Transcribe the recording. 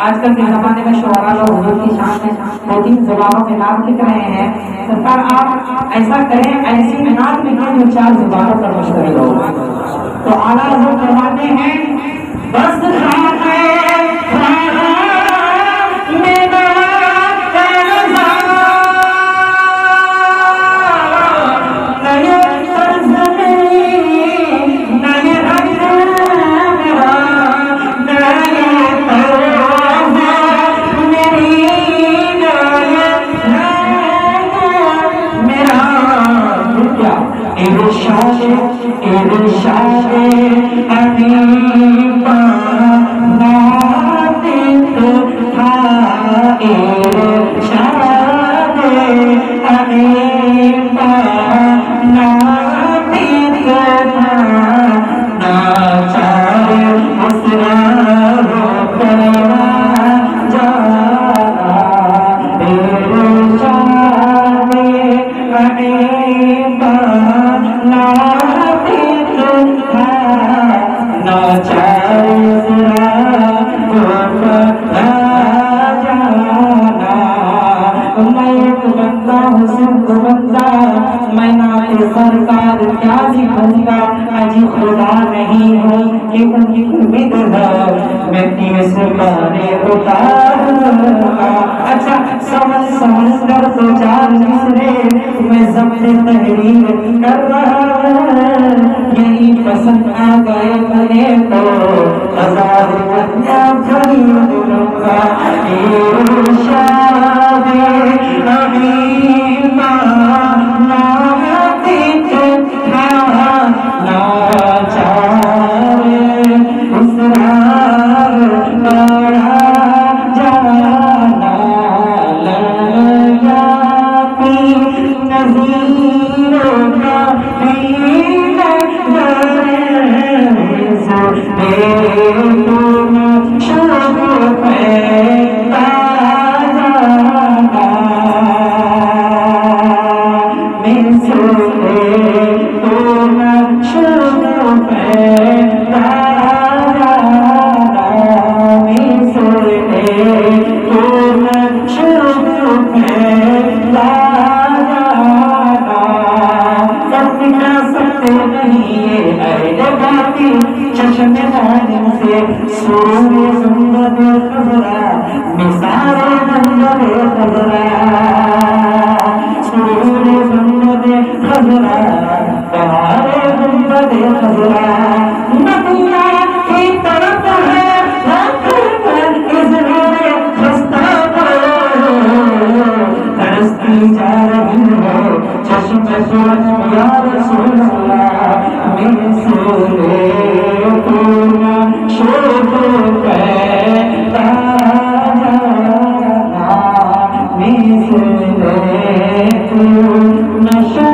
आजकल के जमाने में शोहरा और हुजूर की शान में 2-3 जुबानों के नाम लिख रहे हैं। सरकार आप ऐसा करें, ऐसी नाम लिखें जो 4 जुबानों पर मुश्तमिल इरशादे हनीफा नातिक था इरशादे हनीफा नातिक था नाचारे उसरा रोकना जाना इरशादे हनीफा नातिक था नाचारे उसरा रोकना जाना। मैं एक बंदा हूँ सिर्फ बंदा, मैं नाते सरकार क्या दिखाऊंगा, अजी खुदा नहीं हूँ कि उनकी उम्मीद है मैं तीस पारे उतारूंगा। अच्छा समंदर तो चार मिसरे मैं सबसे तहरीर कर रहा हूँ, यही पसंद आ गए मुझे तो हजार दुनिया खरीद लूंगा। इरशादे हनीफा नातिक था नाचारे उसरार पड़ा जाना लयाती नज़ीरों का चश्मे से सूर्य सुंदर खबरा मिसारे सुंदर खबरा सूर्य सुंदर खबरा तुम्हारे सुंदर खबरा नदिया की तरफ है इसलिए खस्ता तरसती जा रही हो चश्मे या रसूल अल्लाह मेरे सोने नशा